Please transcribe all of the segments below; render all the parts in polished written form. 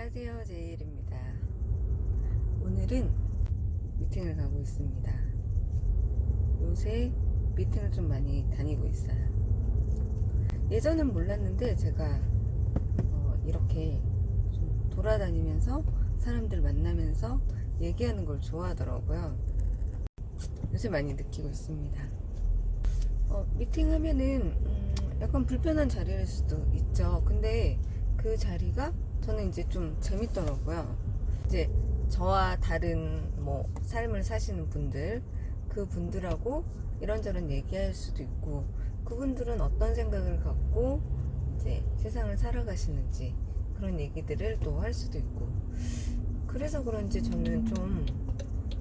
안녕하세요, 제이일입니다. 오늘은 미팅을 가고 있습니다. 요새 미팅을 좀 많이 다니고 있어요. 예전엔 몰랐는데 제가 이렇게 좀 돌아다니면서 사람들 만나면서 얘기하는 걸 좋아하더라고요. 요새 많이 느끼고 있습니다. 미팅하면은 약간 불편한 자리일 수도 있죠. 근데 그 자리가 저는 이제 좀 재밌더라고요. 이제 저와 다른 삶을 사시는 분들, 그 분들하고 이런저런 얘기할 수도 있고, 그분들은 어떤 생각을 갖고 이제 세상을 살아가시는지 그런 얘기들을 또 할 수도 있고, 그래서 그런지 저는 좀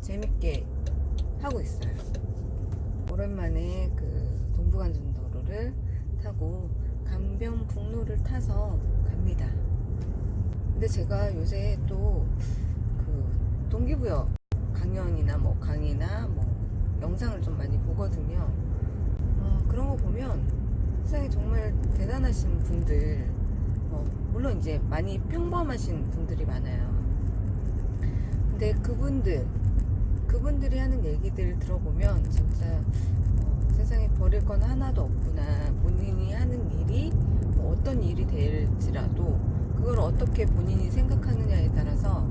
재밌게 하고 있어요. 오랜만에 그 동부간선도로를 타고 강변북로를 타서 갑니다. 근데 제가 요새 또 그 동기부여 강연이나 강의나 영상을 좀 많이 보거든요. 그런 거 보면 세상에 정말 대단하신 분들, 물론 이제 많이 평범하신 분들이 많아요. 근데 그분들이 하는 얘기들 들어보면 진짜 세상에 버릴 건 하나도 없구나. 본인이 하는 일이 어떤 일이 될지라도 그걸 어떻게 본인이 생각하느냐에 따라서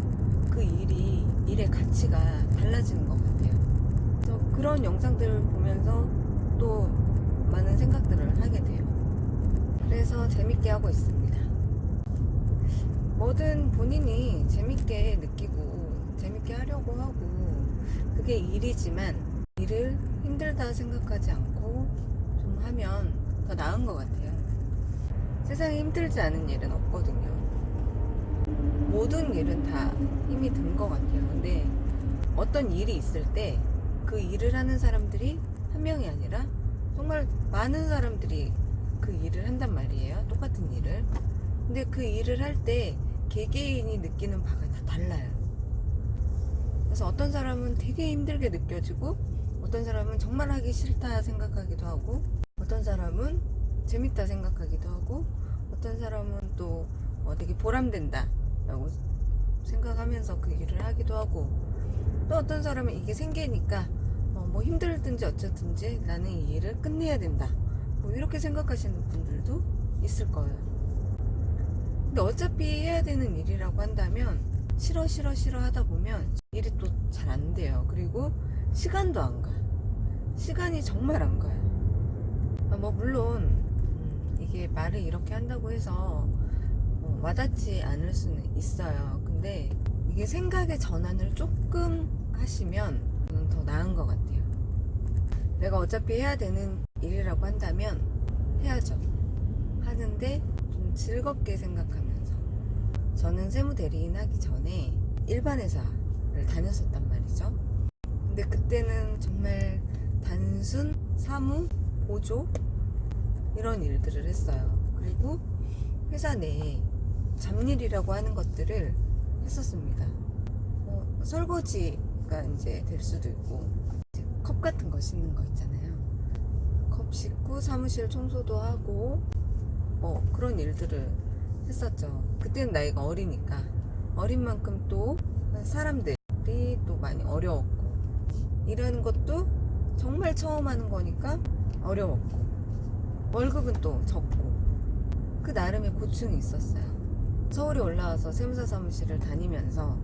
그 일의 가치가 달라지는 것 같아요. 그래서 그런 영상들을 보면서 또 많은 생각들을 하게 돼요. 그래서 재밌게 하고 있습니다. 뭐든 본인이 재밌게 느끼고 재밌게 하려고 하고, 그게 일이지만 일을 힘들다 생각하지 않고 좀 하면 더 나은 것 같아요. 세상에 힘들지 않은 일은 없거든요. 모든 일은 다 힘이 든 것 같아요. 근데 어떤 일이 있을 때 그 일을 하는 사람들이 한 명이 아니라 정말 많은 사람들이 그 일을 한단 말이에요. 똑같은 일을. 근데 그 일을 할 때 개개인이 느끼는 바가 다 달라요. 그래서 어떤 사람은 되게 힘들게 느껴지고, 어떤 사람은 정말 하기 싫다 생각하기도 하고, 어떤 사람은 재밌다 생각하기도 하고, 어떤 사람은 또 되게 보람된다 라고 생각하면서 그 일을 하기도 하고, 또 어떤 사람은 이게 생계니까 힘들든지 어쩌든지 나는 이 일을 끝내야 된다, 이렇게 생각하시는 분들도 있을 거예요. 근데 어차피 해야 되는 일이라고 한다면 싫어 하다 보면 일이 또 잘 안 돼요. 그리고 시간도 안 가. 시간이 정말 안 가요. 물론 이게 말을 이렇게 한다고 해서 와닿지 않을 수는 있어요. 근데 이게 생각의 전환을 조금 하시면 저는 더 나은 것 같아요. 내가 어차피 해야 되는 일이라고 한다면 해야죠. 하는데 좀 즐겁게 생각하면서. 저는 세무대리인 하기 전에 일반 회사를 다녔었단 말이죠. 근데 그때는 정말 단순 사무, 보조 이런 일들을 했어요. 그리고 회사 내에 잡일이라고 하는 것들을 했었습니다. 설거지가 이제 될 수도 있고, 이제 컵 같은 거 씻는 거 있잖아요. 컵 씻고 사무실 청소도 하고 그런 일들을 했었죠. 그때는 나이가 어리니까, 어린 만큼 또 사람들이 또 많이 어려웠고, 일하는 것도 정말 처음 하는 거니까 어려웠고, 월급은 또 적고, 그 나름의 고충이 있었어요. 서울에 올라와서 세무사 사무실을 다니면서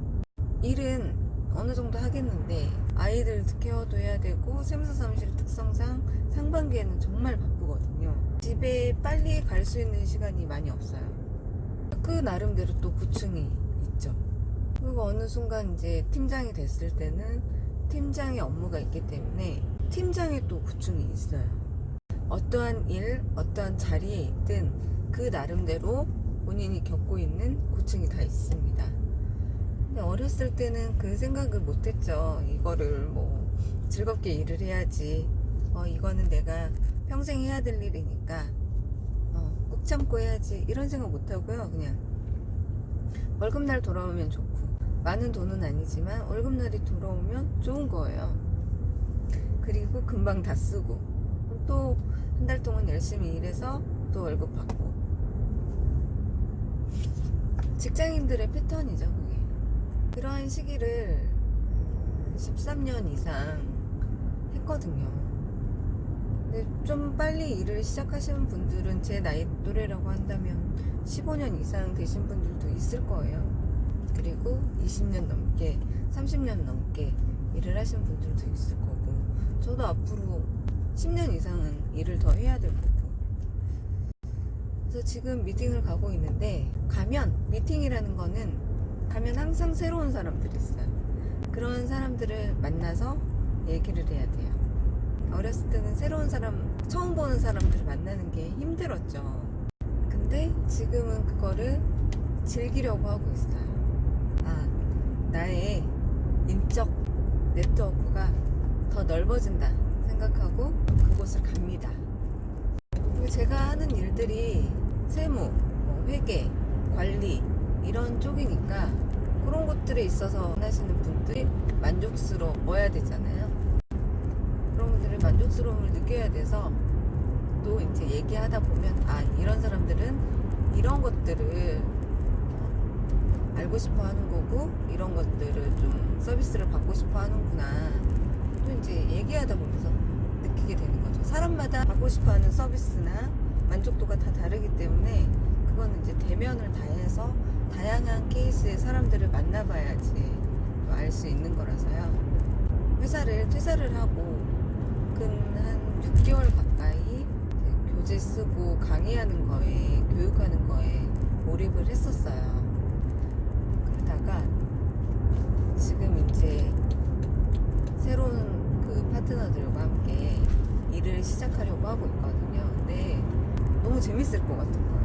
일은 어느 정도 하겠는데 아이들 케어도 해야 되고, 세무사 사무실 특성상 상반기에는 정말 바쁘거든요. 집에 빨리 갈 수 있는 시간이 많이 없어요. 그 나름대로 또 고충이 있죠. 그리고 어느 순간 이제 팀장이 됐을 때는 팀장의 업무가 있기 때문에 팀장의 또 고충이 있어요. 어떠한 일, 어떠한 자리에 있든 그 나름대로 본인이 겪고 있는 고충이 다 있습니다. 근데 어렸을 때는 그 생각을 못했죠. 이거를 즐겁게 일을 해야지, 이거는 내가 평생 해야 될 일이니까 꾹 참고 해야지, 이런 생각 못하고요. 그냥 월급날 돌아오면 좋고, 많은 돈은 아니지만 월급날이 돌아오면 좋은 거예요. 그리고 금방 다 쓰고, 또 한 달 동안 열심히 일해서 또 월급 받고, 직장인들의 패턴이죠, 그게. 그러한 시기를 13년 이상 했거든요. 근데 좀 빨리 일을 시작하시는 분들은 제 나이 또래라고 한다면 15년 이상 되신 분들도 있을 거예요. 그리고 20년 넘게, 30년 넘게 일을 하신 분들도 있을 거고, 저도 앞으로 10년 이상은 일을 더 해야 될 거고. 그래서 지금 미팅을 가고 있는데, 미팅이라는 거는 가면 항상 새로운 사람들이 있어요. 그런 사람들을 만나서 얘기를 해야 돼요. 어렸을 때는 새로운 사람, 처음 보는 사람들을 만나는 게 힘들었죠. 근데 지금은 그거를 즐기려고 하고 있어요. 나의 인적 네트워크가 더 넓어진다 생각하고 그곳을 갑니다. 그리고 제가 하는 일들이 세무, 회계, 관리 이런 쪽이니까 그런 것들에 있어서 하시는 분들이 만족스러워야 되잖아요. 그런 분들이 만족스러움을 느껴야 돼서 또 이제 얘기하다 보면 이런 사람들은 이런 것들을 알고 싶어 하는 거고 이런 것들을 좀 서비스를 받고 싶어 하는구나. 또 이제 얘기하다 보면서 느끼게 되는 거죠. 사람마다 받고 싶어 하는 서비스나 만족도가 다 다르기 때문에 그거는 이제 대면을 다해서 다양한 케이스의 사람들을 만나봐야지 알 수 있는 거라서요. 회사를 퇴사를 하고 한 6개월 가까이 교재 쓰고 강의하는 거에, 교육하는 거에 몰입을 했었어요. 그러다가 지금 이제 새로운 그 파트너들과 함께 일을 시작하려고 하고 있거든요. 근데 너무 재밌을 것 같은 거예요.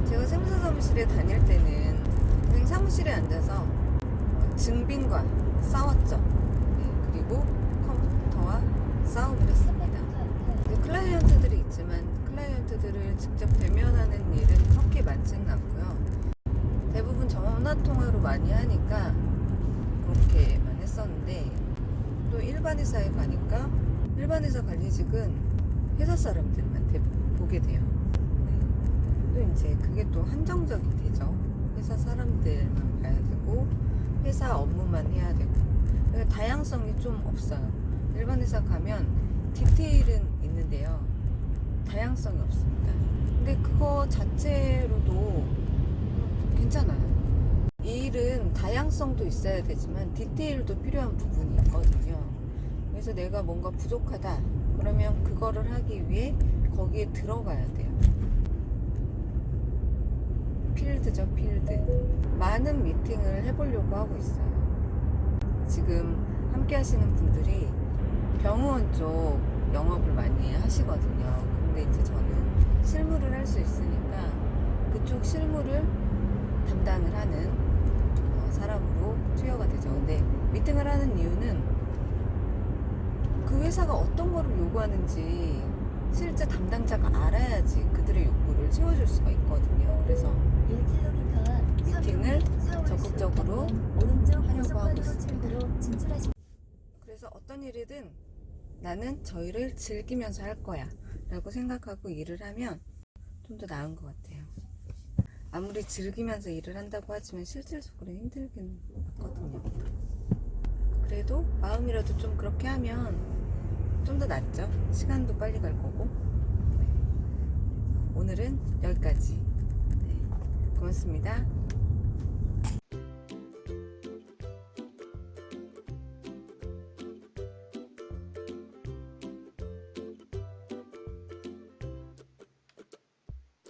제가 세무사 사무실에 다닐 때는 그냥 사무실에 앉아서 증빙과 싸웠죠. 그리고 컴퓨터와 싸움을 했습니다. 클라이언트들이 있지만 클라이언트들을 직접 대면하는 일은 그렇게 많지는 않고요. 대부분 전화 통화로 많이 하니까 그렇게만 했었는데, 또 일반 회사에 가니까 일반 회사 관리직은 회사 사람들만 대부분 보게 돼요. 또 이제 그게 또 한정적이 되죠. 회사 사람들만 봐야 되고 회사 업무만 해야 되고 다양성이 좀 없어요. 일반 회사 가면 디테일은 있는데요, 다양성이 없습니다. 근데 그거 자체로도 괜찮아요. 이 일은 다양성도 있어야 되지만 디테일도 필요한 부분이 있거든요. 그래서 내가 뭔가 부족하다 그러면 그거를 하기 위해 거기에 들어가야 돼요. 필드죠, 필드. 많은 미팅을 해보려고 하고 있어요. 지금 함께 하시는 분들이 병원 쪽 영업을 많이 하시거든요. 근데 이제 저는 실무를 할 수 있으니까 그쪽 실무를 담당을 하는 사람으로 투여가 되죠. 근데 미팅을 하는 이유는 그 회사가 어떤 거를 요구하는지 실제 담당자가 알아야지 그들의 욕구를 채워줄 수가 있거든요. 그래서 미팅을 적극적으로 하려고 하고 있습니다. 그래서 어떤 일이든 나는 저 일을 즐기면서 할 거야 라고 생각하고 일을 하면 좀 더 나은 것 같아요. 아무리 즐기면서 일을 한다고 하지만 실질적으로 힘들긴 하거든요. 그래도 마음이라도 좀 그렇게 하면 좀 더 낫죠. 시간도 빨리 갈 거고. 오늘은 여기까지. 고맙습니다.